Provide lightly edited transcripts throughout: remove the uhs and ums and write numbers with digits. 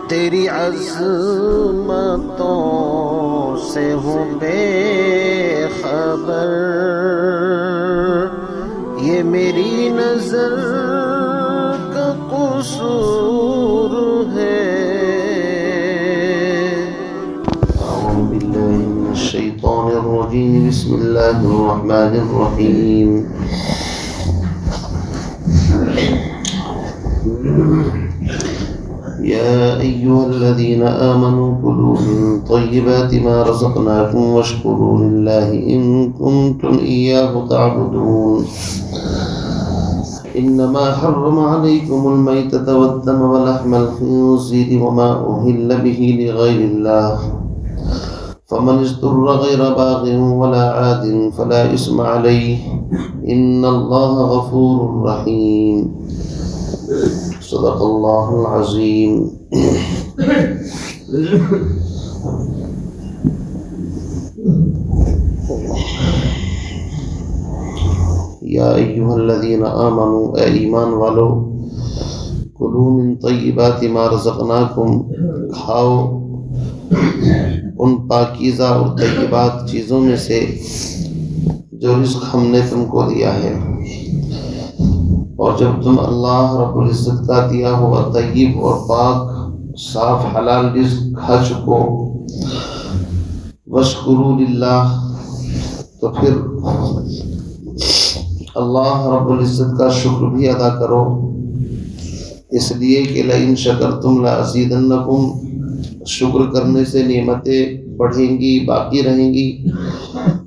تیری عظمتوں سے ہوں بے خبر، یہ میری نظر کا قصور ہے۔ اعوذ باللہ من الشیطان الرجیم، بسم اللہ الرحمن الرحیم۔ يا أيها الذين آمنوا كلوا من طيبات ما رزقناكم واشكروا لله إن كنتم إياه تعبدون إنما حرم عليكم الميتة والدم ولحم الخنزير وما أهل به لغير الله فمن اضطر غير باغ ولا عاد فلا إثم عليه إن الله غفور رحيم۔ صدق اللہ العظیم۔ یا ایھا الذین آمنوا، اے ایمان والو، کلوا من طیبات ما رزقناکم، کھاؤ ان پاکیزہ اور طیبات چیزوں میں سے جو رزق ہم نے تم کو دیا ہے، اور جب تم اللہ رب العزت کا دیا ہوا طیب اور پاک صاف حلال رزق کھا چکو، واشکروا للہ، تو پھر اللہ رب العزت کا شکر بھی ادا کرو، اس لیے کہ لئن شکرتم لازیدنکم، شکر کرنے سے نعمتیں بڑھیں گی، باقی رہیں گی،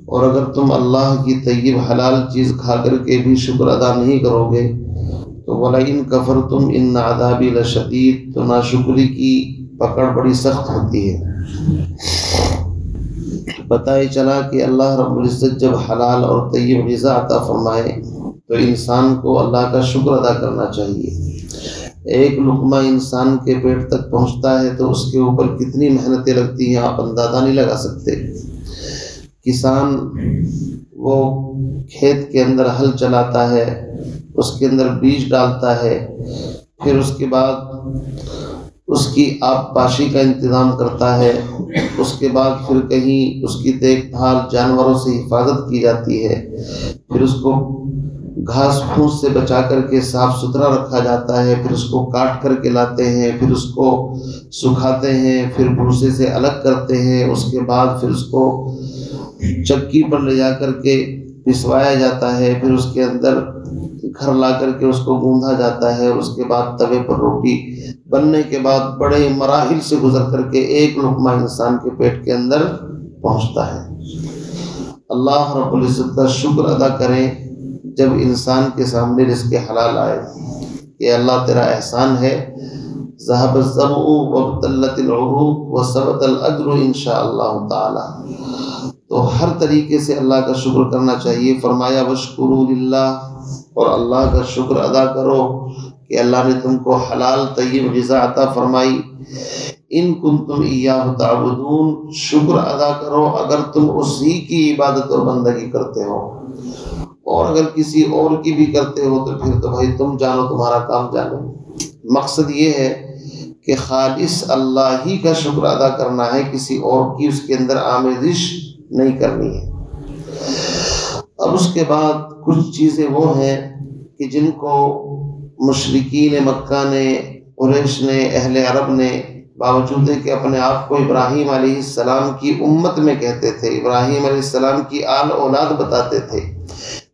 اور اگر تم اللہ کی طیب حلال چیز کھا کر کے بھی شکر ادا نہیں کرو گے تو وَلَئِن كَفَرْتُمْ إِنَّ عَذَابِي لَشَدِيدٌ، تو ناشکری کی پکڑ بڑی سخت ہوتی ہے۔ پتہ ہی چلا کہ اللہ رب العزت جب حلال اور طیب غذا عطا فرمائے تو انسان کو اللہ کا شکر ادا کرنا چاہیے۔ ایک لقمہ انسان کے پیٹ تک پہنچتا ہے تو اس کے اوپر کتنی محنتیں لگتی ہیں آپ اندازہ نہیں لگا سکتے۔ کسان وہ کھیت کے اندر ہل چلاتا ہے، اس کے اندر بیج ڈالتا ہے، پھر اس کے بعد اس کی آب پاشی کا انتظام کرتا ہے، اس کے بعد پھر کہیں اس کی دیکھ بھال جانوروں سے حفاظت کی جاتی ہے، پھر اس کو گھاس پھوس سے بچا کر کے صاف ستھرا رکھا جاتا ہے، پھر اس کو کاٹ کر کے لاتے ہیں، پھر اس کو سکھاتے ہیں، پھر بھوسے سے الگ کرتے ہیں، اس کے بعد پھر اس کو چکی پر لے جا کر کے پسوایا جاتا ہے، پھر اس کے اندر گھر لا کر کے اس کو گوندھا جاتا ہے، اور اس کے بعد توے پر روٹی بننے کے بعد بڑے مراحل سے گزر کر کے ایک لقمہ انسان کے پیٹ کے اندر پہنچتا ہے۔ اللہ رب العزت کا شکر ادا کریں جب انسان کے سامنے رزق حلال آئے کہ اللہ تیرا احسان ہے، ذهب الظمأ وابتلت العروق وثبت الاجر انشاءاللہ تعالی۔ تو ہر طریقے سے اللہ کا شکر کرنا چاہیے۔ فرمایا واشکروا للہ، اور اللہ کا شکر ادا کرو کہ اللہ نے تم کو حلال طیب غذا عطا فرمائی۔ ان کنتم ایاہ تعبدون، شکر ادا کرو اگر تم اسی کی عبادت اور بندگی کرتے ہو، اور اگر کسی اور کی بھی کرتے ہو تو پھر تو بھائی تم جانو، تمہارا کام جانو۔ مقصد یہ ہے کہ خالص اللہ ہی کا شکر ادا کرنا ہے، کسی اور کی اس کے اندر آمیزش نہیں کرنی ہے۔ اب اس کے بعد کچھ چیزیں وہ ہیں کہ جن کو مشرکین مکہ نے، قریش نے، اہل عرب نے، باوجود ہے کہ اپنے آپ کو ابراہیم علیہ السلام کی امت میں کہتے تھے، ابراہیم علیہ السلام کی آل اولاد بتاتے تھے،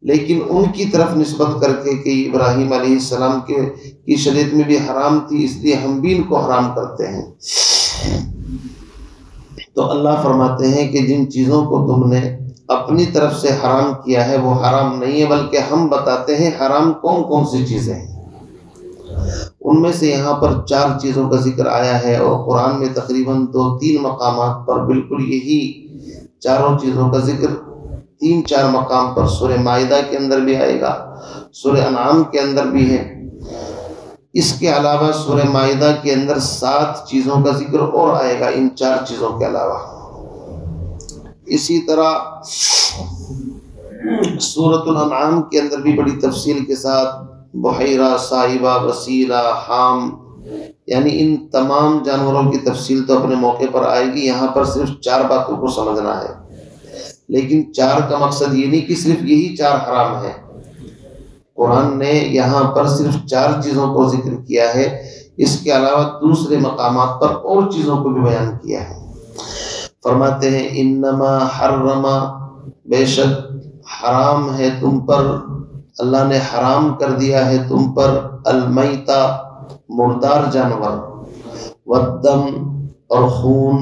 لیکن ان کی طرف نسبت کر کے کہ ابراہیم علیہ السلام کی شریعت میں بھی حرام تھی، اس لیے ہم بھی ان کو حرام کرتے ہیں۔ تو اللہ فرماتے ہیں کہ جن چیزوں کو تم نے اپنی طرف سے حرام کیا ہے وہ حرام نہیں ہے، بلکہ ہم بتاتے ہیں حرام کون کون سی چیزیں ہیں۔ ان میں سے یہاں پر 4 چیزوں کا ذکر آیا ہے، اور قرآن میں تقریباً 2-3 مقامات پر بالکل یہی چاروں چیزوں کا ذکر 3-4 مقام پر سورہ مائدہ کے اندر بھی آئے گا، سورہ انعام کے اندر بھی ہے۔ اس کے علاوہ سورہ مائدہ کے اندر 7 چیزوں کا ذکر اور آئے گا ان 4 چیزوں کے علاوہ۔ اسی طرح سورۃ الانعام کے اندر بھی بڑی تفصیل کے ساتھ بحیرہ، صاحبہ، وسیلہ، حام، یعنی ان تمام جانوروں کی تفصیل تو اپنے موقع پر آئے گی، یہاں پر صرف 4 باتوں کو سمجھنا ہے۔ لیکن 4 کا مقصد یہ نہیں کہ صرف یہی 4 حرام ہیں، قرآن نے یہاں پر صرف 4 چیزوں کو ذکر کیا ہے، اس کے علاوہ دوسرے مقامات پر اور چیزوں کو بھی بیان کیا ہے۔ فرماتے ہیں انما حرم، بے شک حرام ہے تم پر، اللہ نے حرام کر دیا ہے تم پر، المیتہ مردار جانور، والدم اور خون،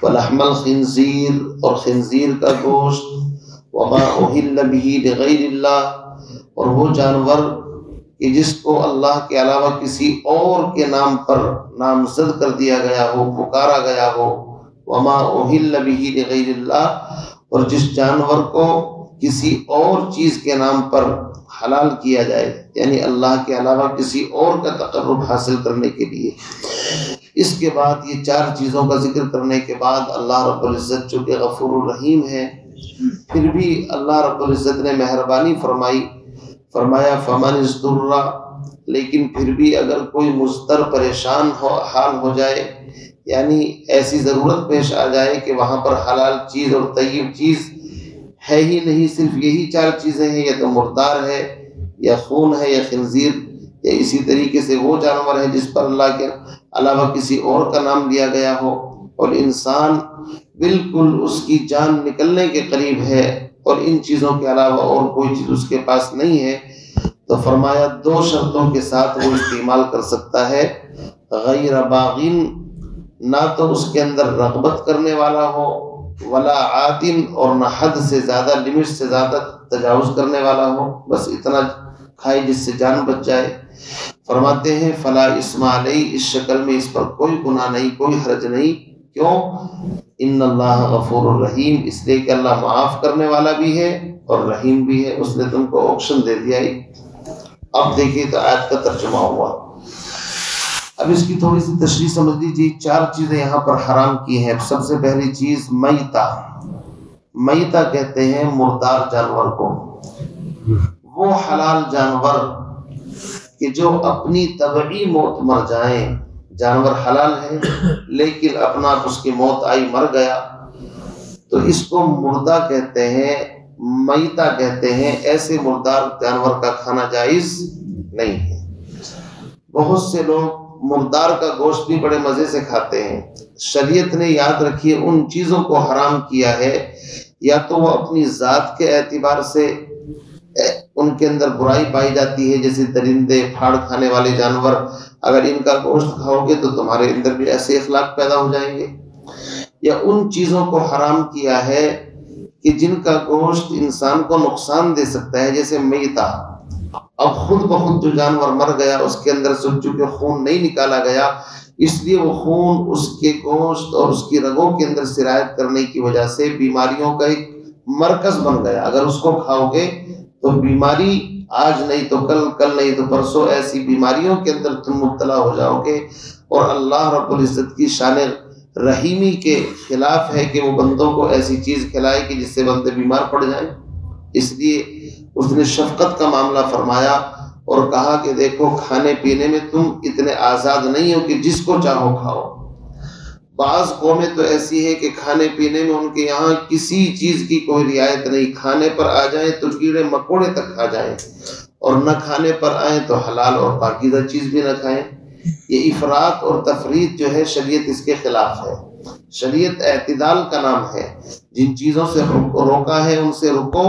ولحم الخنزیر اور خنزیر کا گوشت، وما اہل بہ لغیر اللہ اور وہ جانور کہ جس کو اللہ کے علاوہ کسی اور کے نام پر نامزد کر دیا گیا ہو، پکارا گیا ہو، وما اہل بہ لغیر اللہ اور جس جانور کو کسی اور چیز کے نام پر حلال کیا جائے، یعنی اللہ کے علاوہ کسی اور کا تقرب حاصل کرنے کے لیے۔ اس کے بعد یہ 4 چیزوں کا ذکر کرنے کے بعد اللہ رب العزت جو کہ غفور الرحیم ہے، پھر بھی اللہ رب العزت نے مہربانی فرمایا فمن اضطر، لیکن پھر بھی اگر کوئی مضطر پریشان حال ہو جائے، یعنی ایسی ضرورت پیش آ جائے کہ وہاں پر حلال چیز اور طیب چیز ہے ہی نہیں، صرف یہی 4 چیزیں ہیں، یا تو مردار ہے یا خون ہے یا خنزیر، یا اسی طریقے سے وہ جانور ہے جس پر اللہ کے علاوہ کسی اور کا نام لیا گیا ہو، اور انسان بالکل اس کی جان نکلنے کے قریب ہے اور ان چیزوں کے علاوہ اور کوئی چیز اس کے پاس نہیں ہے، تو فرمایا 2 شرطوں کے ساتھ وہ استعمال کر سکتا ہے، غیر باغین، نہ تو اس کے اندر رغبت کرنے والا ہو، ولا عادن اور نہ حد سے زیادہ، لمٹ سے زیادہ تجاوز کرنے والا ہو، بس اتنا کھائے جس سے جان بچ جائے۔ فرماتے ہیں فلا اسم علیہ، اس شکل میں اس پر کوئی گناہ نہیں، کوئی حرج نہیں، کیوں؟ ان اللہ غفور الرحیم، اس لیے کہ اللہ معاف کرنے والا بھی ہے اور رحیم بھی ہے، اس نے تم کو آپشن دے دیا ہی۔ اب دیکھیے تو آیت کا ترجمہ ہوا، اب اس کی تھوڑی سی تشریح سمجھ لیجیے۔ 4 چیزیں یہاں پر حرام کی ہیں۔ سب سے پہلی چیز میتہ، میتہ کہتے ہیں مردار جانور کو، وہ حلال جانور کہ جو اپنی طبعی موت مر جائیں، جانور حلال ہے لیکن اپنا اس کی موت آئی، مر گیا، تو اس کو مردہ کہتے ہیں، میتہ کہتے ہیں۔ ایسے مردار جانور کا کھانا جائز نہیں ہے۔ بہت سے لوگ مردار کا گوشت بھی بڑے مزے سے کھاتے ہیں، شریعت نے یاد رکھیے ان چیزوں کو حرام کیا ہے، یا تو وہ اپنی ذات کے اعتبار سے ان کے اندر برائی پائی جاتی ہے، جیسے درندے، پھاڑ کھانے والے جانور، اگر ان کا گوشت کھاؤ گے تو تمہارے اندر بھی ایسے اخلاق پیدا ہو جائیں گے، یا ان چیزوں کو حرام کیا ہے کہ جن کا گوشت انسان کو نقصان دے سکتا ہے، جیسے میتہ۔ اب خود بخود جو جانور مر گیا اس کے اندر سے چونکہ خون نہیں نکالا گیا، اس لیے وہ خون اس کے گوشت اور اس کی رگوں کے اندر سرایت کرنے کی وجہ سے بیماریوں کا ایک مرکز بن گیا۔ اگر اس کو کھاؤ گے تو بیماری آج نہیں تو کل، کل نہیں تو پرسوں، ایسی بیماریوں کے اندر تم مبتلا ہو جاؤ گے، اور اللہ رب العزت کی شان رحیمی کے خلاف ہے کہ وہ بندوں کو ایسی چیز کھلائے کہ جس سے بندے بیمار پڑ جائیں۔ اس لیے اس نے شفقت کا معاملہ فرمایا اور کہا کہ دیکھو کھانے پینے میں تم اتنے آزاد نہیں ہو کہ جس کو چاہو کھاؤ۔ بعض قومیں تو ایسی ہے کہ کھانے پینے میں ان کے یہاں کسی چیز کی کوئی رعایت نہیں، کھانے پر آ جائیں تو کیڑے مکوڑے تک کھا جائیں، اور نہ کھانے پر آئیں تو حلال اور پاکیزہ چیز بھی نہ کھائیں۔ یہ افراط اور تفریط جو ہے شریعت اس کے خلاف ہے۔ شریعت اعتدال کا نام ہے، جن چیزوں سے روکا ہے ان سے رکو،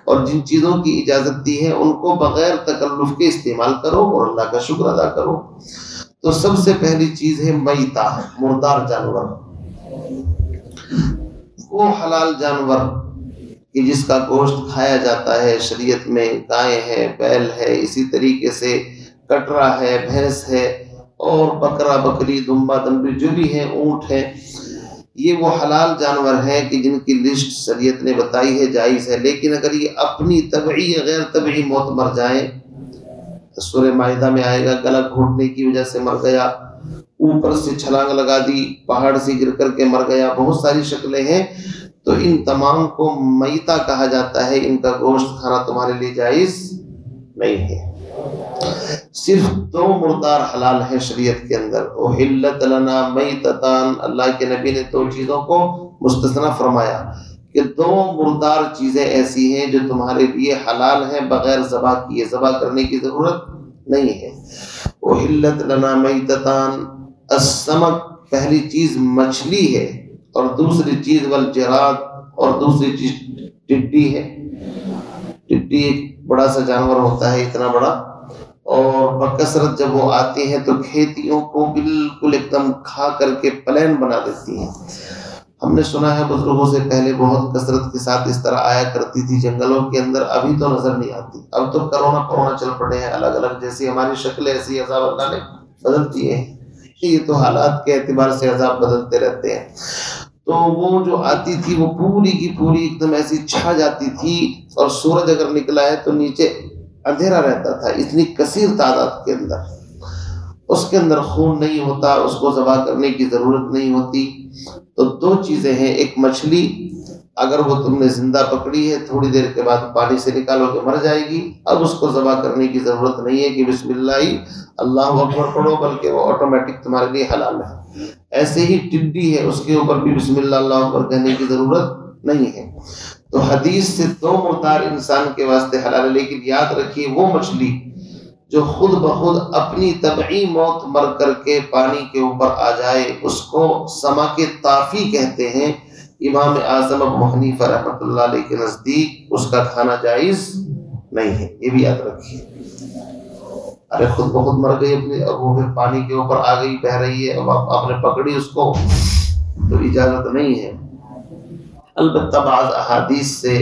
اور جن چیزوں کی اجازت دی ہے ان کو بغیر تکلف کے استعمال کرو اور اللہ کا شکر ادا کرو۔ تو سب سے پہلی چیز ہے میتہ، مردار جانور، وہ حلال جانور کہ جس کا گوشت کھایا جاتا ہے شریعت میں، گائے ہے، بیل ہے، اسی طریقے سے کٹرا ہے، بھینس ہے، اور بکرا، بکری، دمبا، دمبی جو بھی ہیں، اونٹ ہے، یہ وہ حلال جانور ہیں کہ جن کی لسٹ شریعت نے بتائی ہے، جائز ہے۔ لیکن اگر یہ اپنی طبعی یا غیر طبعی موت مر جائیں، سورہ مائدہ میں آئے گا گلا گھونٹنے کی وجہ سے مر گیا، اوپر سے چھلانگ لگا دی، پہاڑ سے گر کر کے مر گیا، بہت ساری شکلیں ہیں، تو ان تمام کو میتہ کہا جاتا ہے، ان کا گوشت کھانا تمہارے لیے جائز نہیں ہے۔ صرف 2 مردار حلال ہیں شریعت کے اندر. احلت لنا میتتان، اللہ کے نبی نے 2 چیزوں کو مستثنا فرمایا کہ 2 مردار چیزیں ایسی ہیں جو تمہارے لیے حلال ہیں بغیر ذبح کیے، ذبح کرنے کی ضرورت نہیں ہے. احلت لنا میتتان، السمک پہلی چیز مچھلی ہے، اور دوسری چیز والجراد، اور دوسری چیز ٹڈی ہے. ٹڈی ایک بڑا سا جانور ہوتا ہے، اتنا بڑا، اور بکثرت جب وہ آتی ہیں تو کھیتیوں کو بالکل ایک دم کھا کر کے پلین بنا دیتی ہیں. ہم نے سنا ہے بزرگوں سے پہلے بہت کثرت کے ساتھ اس طرح آیا کرتی تھی جنگلوں کے اندر. ابھی تو نظر نہیں آتی، اب تو کرونا چل پڑے ہیں الگ الگ، جیسی ہماری شکلیں ایسی عذاب اللہ نے بدلتی ہے. یہ تو حالات کے اعتبار سے عذاب بدلتے رہتے ہیں. تو وہ جو آتی تھی وہ پوری کی پوری ایک دم ایسی چھا جاتی تھی، اور سورج اگر نکلا ہے تو نیچے اندھیرا رہتا تھا، اتنی کثیر تعداد کے اندر. اس کے اندر خون نہیں ہوتا، اس کو ذبح کرنے کی ضرورت نہیں ہوتی. تو 2 چیزیں ہیں، ایک مچھلی اگر وہ تم نے زندہ پکڑی ہے تھوڑی دیر کے بعد پانی سے نکالو کہ مر جائے گی، اب اس کو ذبح کرنے کی ضرورت نہیں ہے کہ بسم اللہ اکبر پڑھو، بلکہ وہ آٹومیٹک تمہارے لیے حلال ہے. ایسے ہی ٹڈی ہے، اس کے اوپر بھی بسم اللہ اکبر کہنے کی ضرورت نہیں ہے. تو حدیث سے 2 مردار انسان کے واسطے حلال ہے. لیکن یاد رکھیے وہ مچھلی جو خود بخود اپنی طبعی موت مر کر کے پانی کے اوپر آ جائے، اس کو سمک طافی کہتے ہیں. امام اعظم ابو حنیفہ رحمۃ اللہ علیہ کے نزدیک اس کا کھانا جائز نہیں ہے، یہ بھی یاد رکھیے. ارے خود بخود مر گئی اپنی، اور وہ پھر پانی کے اوپر آ گئی، بہہ رہی ہے، اب آپ نے پکڑی اس کو، تو اجازت نہیں ہے. البتہ بعض احادیث سے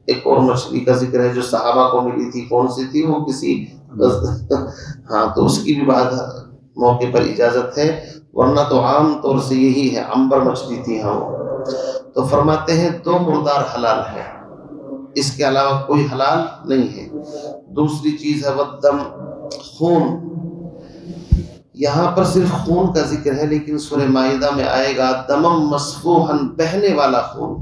ایک اور مچھلی کا ذکر ہے جو صحابہ کو ملی تھی. کون سی تھی وہ؟ کسی ہاں، تو اس کی بھی بعض موقع پر اجازت ہے، ورنہ تو عام طور سے یہی ہے، عنبر مچھلی تھی. ہاں، تو فرماتے ہیں 2 مردار حلال ہے، اس کے علاوہ کوئی حلال نہیں ہے. دوسری چیز ہے والدم، خون. یہاں پر صرف خون کا ذکر ہے، لیکن سورہ مائدہ میں آئے گا دمم مسفوحن، بہنے والا خون.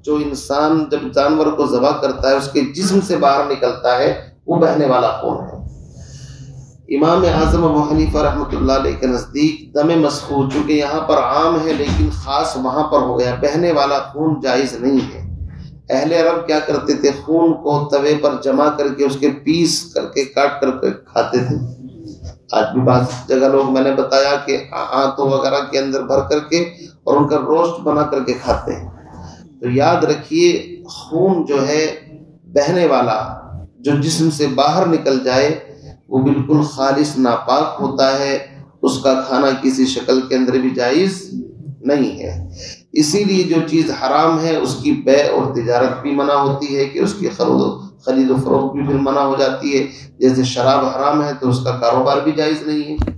جو انسان جب جانور کو ذبح کرتا ہے اس کے جسم سے باہر نکلتا ہے، وہ بہنے والا خون ہے. امام اعظم ابو حنیفہ رحمۃ اللہ علیہ کے نزدیک دم مسفوح چونکہ یہاں پر عام ہے لیکن خاص وہاں پر ہو گیا، بہنے والا خون جائز نہیں ہے. اہل عرب کیا کرتے تھے؟ خون کو توے پر جمع کر کے اس کے پیس کر کے کاٹ کر کے کھاتے تھے. آج بھی بعض جگہ لوگ، میں نے بتایا کہ آنتوں وغیرہ کے اندر بھر کر کے اور ان کا روسٹ بنا کر کے کھاتے ہیں. تو یاد رکھیے خون جو ہے بہنے والا، جو جسم سے باہر نکل جائے، وہ بالکل خالص ناپاک ہوتا ہے، اس کا کھانا کسی شکل کے اندر بھی جائز نہیں ہے. اسی لیے جو چیز حرام ہے اس کی بیع اور تجارت بھی منع ہوتی ہے، کہ اس کی خرید و فروخت بھی پھر منع ہو جاتی ہے. جیسے شراب حرام ہے تو اس کا کاروبار بھی جائز نہیں ہے،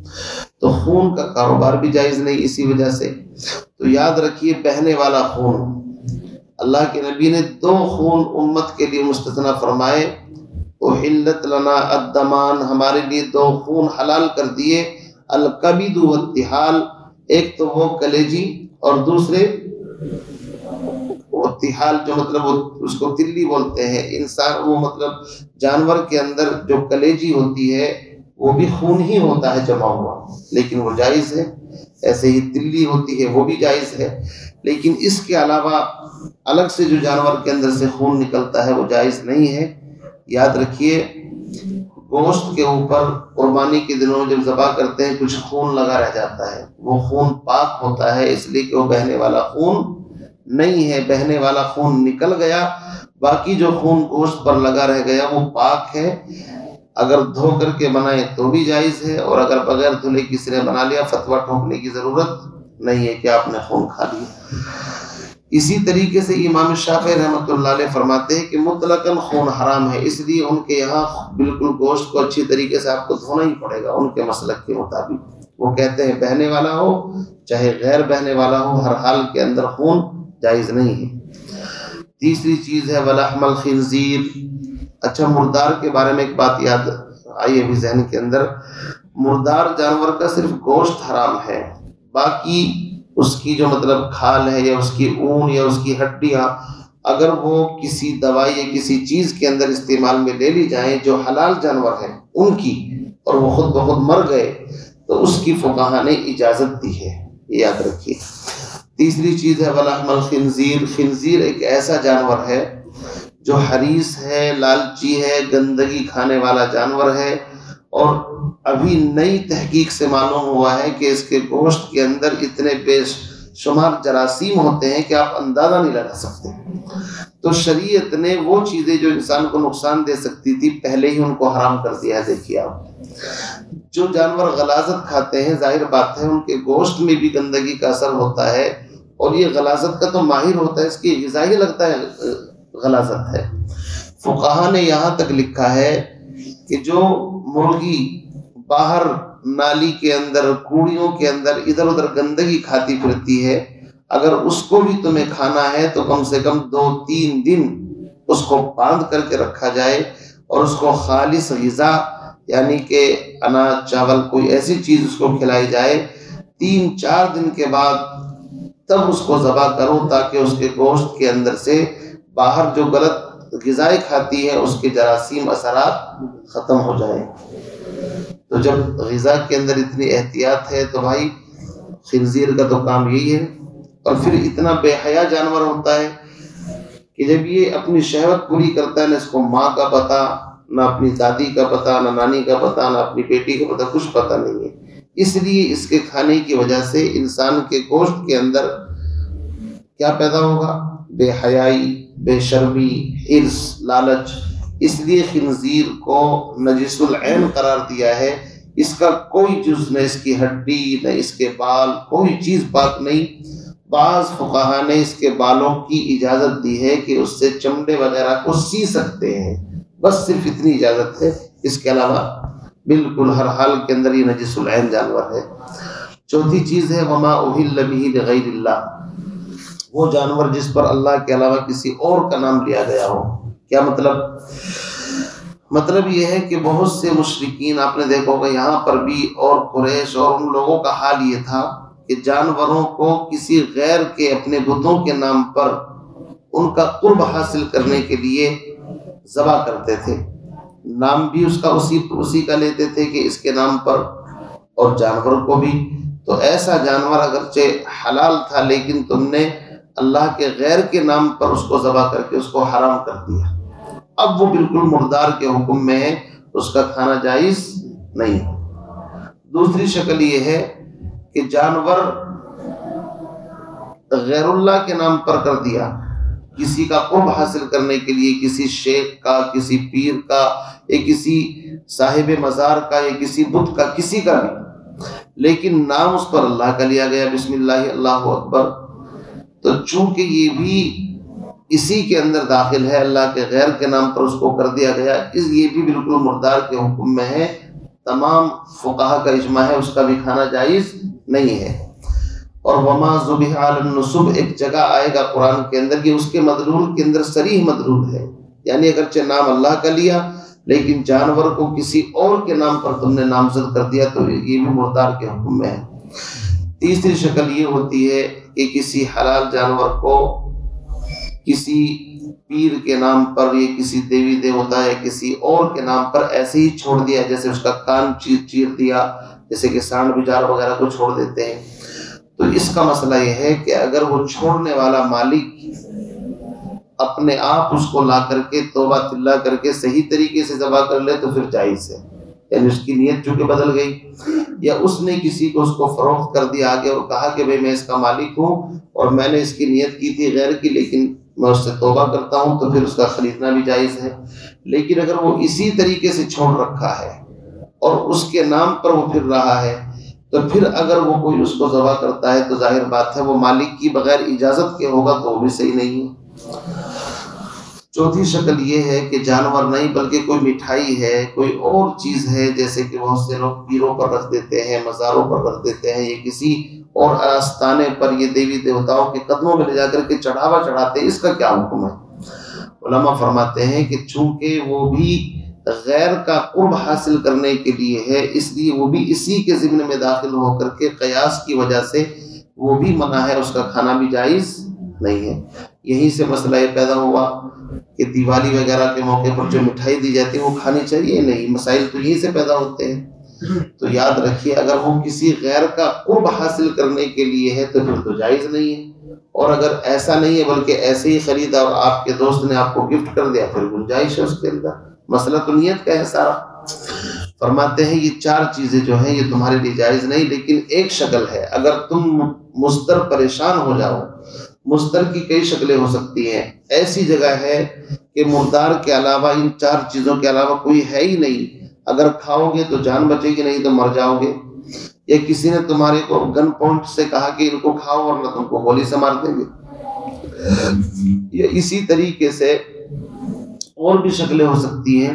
تو خون کا کاروبار بھی جائز نہیں اسی وجہ سے. تو یاد رکھیے بہنے والا خون، اللہ کے نبی نے 2 خون امت کے لیے مستثنا فرمائے. احلت لنا الدمان، ہمارے لیے 2 خون حلال کر دیے. الکبد والطحال، ایک تو وہ کلیجی، اور دوسرے وہ طحال جو مطلب وہ اس کو تلی بولتے ہیں. انسان وہ مطلب جانور کے اندر جو کلیجی ہوتی ہے وہ بھی خون ہی ہوتا ہے جمع ہوا، لیکن وہ جائز ہے. ایسے ہی تلی ہوتی ہے وہ بھی جائز ہے، لیکن اس کے علاوہ الگ سے جو جانور کے اندر سے خون نکلتا ہے وہ جائز نہیں ہے. یاد رکھیے گوشت کے اوپر قربانی کے دنوں میں جب ذبح کرتے ہیں کچھ خون لگا رہ جاتا ہے، وہ خون پاک ہوتا ہے، اس لیے کہ وہ بہنے والا خون نہیں ہے. بہنے والا خون نکل گیا، باقی جو خون گوشت پر لگا رہ گیا وہ پاک ہے. اگر دھو کر کے بنائے تو بھی جائز ہے، اور اگر بغیر دھلے کسی نے بنا لیا فتویٰ ٹھوکنے کی ضرورت نہیں ہے کہ آپ نے خون کھا لیا. اسی طریقے سے امام شافعی رحمۃ اللہ علیہ فرماتے ہیں کہ مطلقاً خون حرام ہے، اس لیے ان کے یہاں بالکل گوشت کو اچھی طریقے سے آپ کو دھونا ہی پڑے گا ان کے مسلک کے مطابق. وہ کہتے ہیں بہنے والا ہو چاہے غیر بہنے والا ہو، ہر حال کے اندر خون جائز نہیں ہے. تیسری چیز ہے ولحم الخنزیر. اچھا، مردار کے بارے میں ایک بات یاد آئی ابھی ذہن کے اندر. مردار جانور کا صرف گوشت حرام ہے، باقی اس کی جو مطلب کھال ہے یا اس کی اون یا اس کی ہڈیاں اگر وہ کسی دوائی یا کسی چیز کے اندر استعمال میں لے لی جائیں جو حلال جانور ہیں ان کی، اور وہ خود بخود مر گئے، تو اس کی فقہا نے اجازت دی ہے، یہ یاد رکھیے۔ تیسری چیز ہے ولحم الخنزیر، خنزیر ایک ایسا جانور ہے جو حریص ہے، لالچی ہے، گندگی کھانے والا جانور ہے، اور ابھی نئی تحقیق سے معلوم ہوا ہے کہ اس کے گوشت کے اندر اتنے بے شمار جراثیم ہوتے ہیں کہ آپ اندازہ نہیں لگا سکتے۔ تو شریعت نے وہ چیزیں جو انسان کو نقصان دے سکتی تھی پہلے ہی ان کو حرام کر دیا ہے۔ دیکھیے آپ، جو جانور غلاظت کھاتے ہیں ظاہر بات ہے ان کے گوشت میں بھی گندگی کا اثر ہوتا ہے، اور یہ غلاظت کا تو ماہر ہوتا ہے، اس کی غذائی لگتا ہے غلاظت ہے۔ فقہا نے یہاں تک لکھا ہے کہ جو مرغی باہر نالی کے اندر، کوڑیوں کے اندر ادھر ادھر گندگی کھاتی پھرتی ہے، اگر اس کو بھی تمہیں کھانا ہے تو کم سے کم 2-3 دن اس کو باندھ کر کے رکھا جائے، اور اس کو خالص غذا یعنی کہ اناج چاول کوئی ایسی چیز اس کو کھلائی جائے، 3-4 دن کے بعد تب اس کو ذبح کرو، تاکہ اس کے گوشت کے اندر سے باہر جو غلط غذائیں کھاتی ہے اس کے جراثیم اثرات ختم ہو جائیں۔ تو جب غذا کے اندر اتنی احتیاط ہے تو بھائی خنزیر کا تو کام یہی ہے۔ اور پھر اتنا بے حیا جانور ہوتا ہے کہ جب یہ اپنی شہوت پوری کرتا ہے نہ اس کو ماں کا پتہ، نہ اپنی دادی کا پتہ، نہ نانی کا پتہ، نہ اپنی بیٹی کا پتہ، کچھ پتہ نہیں ہے۔ اس لیے اس کے کھانے کی وجہ سے انسان کے گوشت کے اندر کیا پیدا ہوگا؟ بے حیائی، بے شرمی، حرص، لالچ۔ اس لیے خنزیر کو نجس العین قرار دیا ہے۔ اس کا کوئی جز، نہ اس کی ہڈی نہ اس کے بال، کوئی چیز پاک نہیں۔ بعض فقہا نے اس کے بالوں کی اجازت دی ہے کہ اس سے چمڑے وغیرہ کو سی سکتے ہیں، بس صرف اتنی اجازت ہے، اس کے علاوہ بالکل ہر حال کے اندر یہ نجس العین جانور ہے۔ چوتھی چیز ہے وما اہل بہ لغیر اللہ، وہ جانور جس پر اللہ کے علاوہ کسی اور کا نام لیا گیا ہو۔ کیا مطلب؟ مطلب یہ ہے کہ بہت سے مشرکین، آپ نے دیکھا ہوگا یہاں پر بھی، اور قریش اور ان لوگوں کا حال یہ تھا کہ جانوروں کو کسی غیر کے اپنے بتوں کے نام پر ان کا قرب حاصل کرنے کے لیے ذبح کرتے تھے، نام بھی اس کا اسی کا لیتے تھے کہ اس کے نام پر، اور جانور کو بھی۔ تو ایسا جانور اگرچہ حلال تھا لیکن تم نے اللہ کے غیر کے نام پر اس کو ذبح کر کے اس کو حرام کر دیا۔ اب وہ بالکل مردار کے حکم میں ہے، اس کا کھانا جائز نہیں۔ دوسری شکل یہ ہے کہ جانور غیر اللہ کے نام پر کر دیا، کسی کا قرب حاصل کرنے کے لیے، کسی شیخ کا، کسی پیر کا، یا کسی صاحب مزار کا، یا کسی بت کا، کسی کا بھی، لیکن نام اس پر اللہ کا لیا گیا، بسم اللہ اللہ اکبر۔ تو چونکہ یہ بھی اسی کے اندر داخل ہے، اللہ کے غیر کے نام پر اس کو کر دیا گیا، یہ بھی بالکل مردار کے حکم میں ہے۔ تمام فقہا کا اجماع ہے اس کا بھی کھانا جائز نہیں ہے۔ اور وما ذبح علی النصب ایک جگہ آئے گا قرآن کے اندر، یہ اس کے مدلول کے اندر صریح مدلول ہے، یعنی اگرچہ نام اللہ کا لیا لیکن جانور کو کسی اور کے نام پر تم نے نامزد کر دیا، تو یہ بھی مردار کے حکم میں ہے۔ تیسری شکل یہ ہوتی ہے کہ کسی حلال جانور کو کسی پیر کے نام پر یا کسی دیوی دیوتا یا کسی اور کے نام پر ایسے ہی چھوڑ دیا، جیسے اس کا کان چیر دیا، جیسے کہ سانڈ بجار وغیرہ کو چھوڑ دیتے ہیں۔ تو اس کا مسئلہ یہ ہے کہ اگر وہ چھوڑنے والا مالک اپنے آپ اس کو لا کر کے توبہ تلہ کر کے صحیح طریقے سے ذبح کر لے تو پھر جائز ہے، یعنی اس کی نیت چونکہ بدل گئی، یا اس نے کسی کو اس کو فروخت کر دیا آگے اور کہا کہ بھئی میں اس کا مالک ہوں اور میں نے اس کی نیت کی تھی غیر کی، لیکن میں اس سے توبہ کرتا ہوں، تو پھر اس کا خریدنا بھی جائز ہے۔ لیکن اگر وہ اسی طریقے سے چھوڑ رکھا ہے اور اس کے نام پر وہ پھر رہا ہے، تو پھر اگر وہ کوئی اس کو ذبح کرتا ہے تو ظاہر بات ہے وہ مالک کی بغیر اجازت کے ہوگا تو وہ بھی صحیح نہیں ہے۔ چوتھی شکل یہ ہے کہ جانور نہیں بلکہ کوئی مٹھائی ہے، کوئی اور چیز ہے، جیسے کہ بہت سے لوگ پیروں پر رکھ دیتے ہیں، مزاروں پر رکھ دیتے ہیں، یہ کسی اور آستانے پر یہ دیوی دیوتاؤں کے قدموں میں لے جا کر کے چڑھاوا چڑھاتے ہیں، اس کا کیا حکم ہے؟ علماء فرماتے ہیں کہ چونکہ وہ بھی غیر کا قرب حاصل کرنے کے لیے ہے، اس لیے وہ بھی اسی کے ضمن میں داخل ہو کر کے قیاس کی وجہ سے وہ بھی منع ہے، اس کا کھانا بھی جائز نہیں ہے۔ یہیں سے مسئلہ یہ پیدا ہوا کہ دیوالی وغیرہ کے موقع پر جو مٹھائی دی جاتی ہے وہ کھانی چاہیے نہیں، مسائل تو یہیں سے پیدا ہوتے ہیں۔ تو یاد رکھیے اگر وہ کسی غیر کا قرب حاصل کرنے کے لیے ہے تو پھر تو جائز نہیں ہے، اور اگر ایسا نہیں ہے بلکہ ایسے ہی خریدا اور آپ کے دوست نے آپ کو گفٹ کر دیا پھر گنجائش ہے اس کے اندر۔ مسئلہ تو نیت کا ہے سارا۔ فرماتے ہیں یہ 4 چیزیں جو ہیں یہ تمہارے لیے جائز نہیں، لیکن ایک شکل ہے، اگر تم مضطر پریشان ہو جاؤ، مضطر کی کئی شکلیں ہو سکتی ہیں، ایسی جگہ ہے کہ مردار کے علاوہ ان 4 چیزوں کے علاوہ کوئی ہے ہی نہیں، اگر کھاؤ گے تو جان بچے گی نہیں تو مر جاؤ گے، یا کسی نے تمہارے کو گن پوائنٹ سے کہا کہ ان کو کھاؤ ورنہ تم کو گولی سے مار دیں گے، یا اسی طریقے سے اور بھی شکلیں ہو سکتی ہیں۔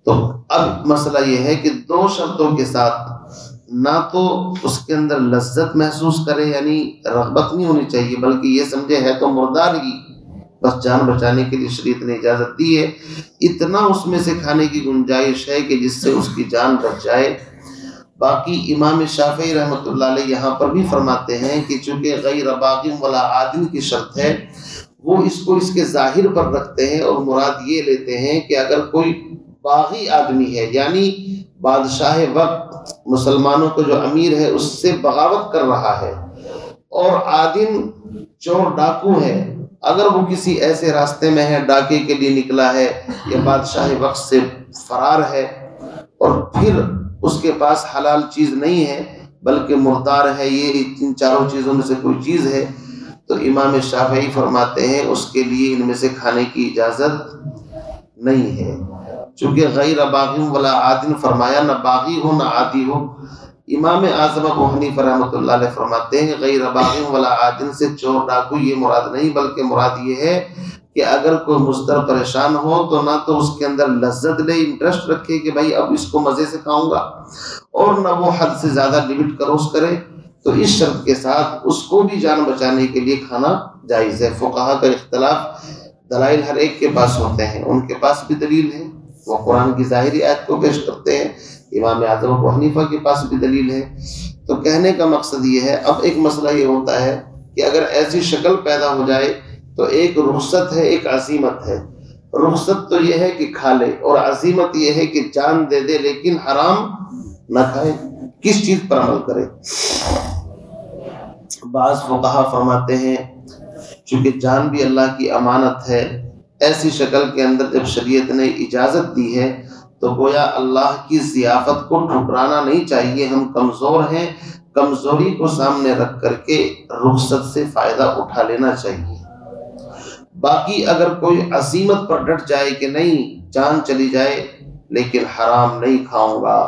تو اب مسئلہ یہ ہے کہ 2 شرطوں کے ساتھ، نہ تو اس کے اندر لذت محسوس کرے یعنی رغبت نہیں ہونی چاہیے، بلکہ یہ سمجھے ہے تو مردار ہی، بس جان بچانے کے لیے شریعت نے اجازت دی ہے، اتنا اس میں سے کھانے کی گنجائش ہے کہ جس سے اس کی جان بچ جائے۔ باقی امام شافعی رحمۃ اللہ علیہ یہاں پر بھی فرماتے ہیں کہ چونکہ غیر باغ ولا عادن کی شرط ہے، وہ اس کو اس کے ظاہر پر رکھتے ہیں اور مراد یہ لیتے ہیں کہ اگر کوئی باغی آدمی ہے یعنی بادشاہ وقت مسلمانوں کو جو امیر ہے اس سے بغاوت کر رہا ہے، اور عادن چور ڈاکو ہے، اگر وہ کسی ایسے راستے میں ہے ڈاکے کے لیے نکلا ہے یا بادشاہ وقت سے فرار ہے اور پھر اس کے پاس حلال چیز نہیں ہے بلکہ مردار ہے، یہ ان 4 چیزوں میں سے کوئی چیز ہے، تو امام شافعی فرماتے ہیں اس کے لیے ان میں سے کھانے کی اجازت نہیں ہے، چونکہ غیر باغی ولا عادن فرمایا، نہ باغی ہو نہ عادی ہو۔ امام اعظم ابو حنیفہ رحمۃ اللہ علیہ فرماتے ہیں غیر باغی ولا عادن سے چور ڈاکو یہ مراد نہیں، بلکہ مراد یہ ہے کہ اگر کوئی مضطر پریشان ہو تو نہ تو اس کے اندر لذت لے، انٹرسٹ رکھے کہ بھائی اب اس کو مزے سے کھاؤں گا، اور نہ وہ حد سے زیادہ لمٹ کروس کرے، تو اس شرط کے ساتھ اس کو بھی جان بچانے کے لیے کھانا جائز ہے۔ فقہا کا اختلاف، دلائل ہر ایک کے پاس ہوتے ہیں، ان کے پاس بھی دلیل ہے، وہ قرآن کی ظاہری آیت کو پیش کرتے ہیں، امام اعظم ابو حنیفہ کے پاس بھی دلیل ہے۔ تو کہنے کا مقصد یہ ہے، اب ایک مسئلہ یہ ہوتا ہے کہ اگر ایسی شکل پیدا ہو جائے تو ایک رخصت ہے ایک عزیمت ہے۔ رخصت تو یہ ہے کہ کھا لے، اور عزیمت یہ ہے کہ جان دے دے لیکن حرام نہ کھائے، کس چیز پر عمل کرے۔ بعض فقہا فرماتے ہیں چونکہ جان بھی اللہ کی امانت ہے، ایسی شکل کے اندر جب شریعت نے اجازت دی ہے تو گویا اللہ کی ضیافت کو ٹھکرانا نہیں چاہیے، ہم کمزور ہیں، کمزوری کو سامنے رکھ کر کے رخصت سے فائدہ اٹھا لینا چاہیے۔ باقی اگر کوئی عزیمت پر ڈٹ جائے کہ نہیں جان چلی جائے لیکن حرام نہیں کھاؤں گا،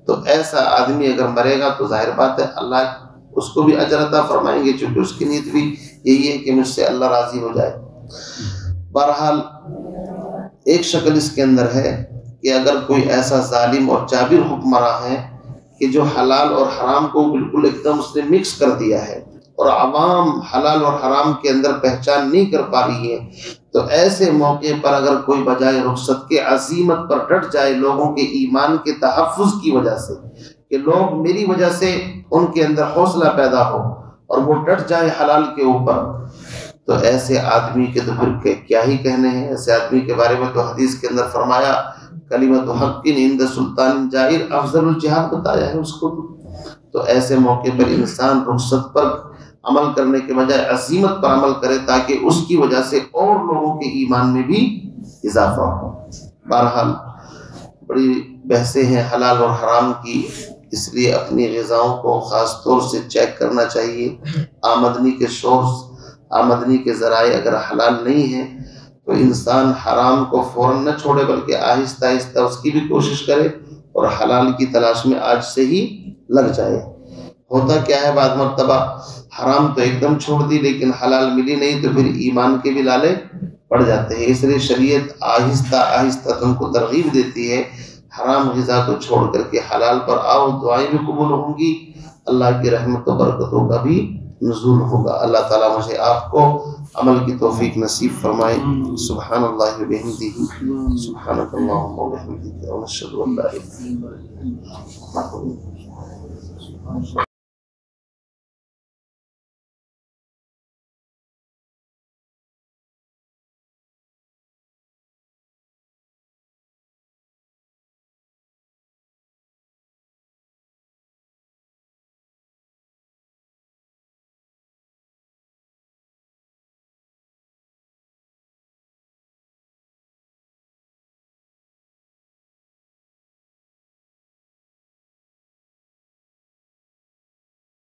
تو ایسا آدمی اگر مرے گا تو ظاہر بات ہے اللہ اس کو بھی اجر عطا فرمائیں گے، چونکہ اس کی نیت بھی یہی ہے کہ مجھ سے اللہ راضی ہو جائے۔ بہرحال ایک شکل اس کے اندر ہے کہ اگر کوئی ایسا ظالم اور جابر حکمراں ہے کہ جو حلال اور حرام کو بالکل ایک دم اس نے مکس کر دیا ہے اور عوام حلال اور حرام کے اندر پہچان نہیں کر پا رہی ہے، تو ایسے موقع پر اگر کوئی بجائے رخصت کے عزیمت پر ڈٹ جائے لوگوں کے ایمان کے تحفظ کی وجہ سے، کہ لوگ میری وجہ سے ان کے اندر حوصلہ پیدا ہو اور وہ ڈٹ جائے حلال کے اوپر، تو ایسے آدمی کے تو پھر کیا ہی کہنے ہیں۔ ایسے آدمی کے بارے میں تو حدیث کے اندر فرمایا کلمۃ حق عند سلطان جائر افضل الجہاد بتایا ہے اس کو۔ تو ایسے موقع پر انسان رخصت پر عمل کرنے کے بجائے عزیمت پر عمل کرے تاکہ اس کی وجہ سے اور لوگوں کے ایمان میں بھی اضافہ ہو۔ بہرحال بڑی بحثیں ہیں حلال اور حرام کی، اس لیے اپنی غذاؤں کو خاص طور سے چیک کرنا چاہیے۔ آمدنی کے سورس، آمدنی کے ذرائع اگر حلال نہیں ہیں تو انسان حرام کو فوراً نہ چھوڑے بلکہ آہستہ آہستہ اس کی بھی کوشش کرے اور حلال کی تلاش میں آج سے ہی لگ جائے۔ ہوتا کیا ہے بعض مرتبہ حرام تو ایک دم چھوڑ دی لیکن حلال ملی نہیں تو پھر ایمان کے بھی لالے پڑ جاتے ہیں، اس لیے شریعت آہستہ آہستہ تم کو ترغیب دیتی ہے حرام غذا کو چھوڑ کر کے حلال پر آؤ، دعائیں بھی قبول ہوں گی، اللہ کی رحمت و برکتوں کا بھی نزول ہوگا۔ اللہ تعالیٰ مجھے آپ کو عمل کی توفیق نصیب فرمائے۔ سبحان اللہ و بحمدہ، سبحانک اللہم و بحمدک، ونشہد ان لا الہ الا انت۔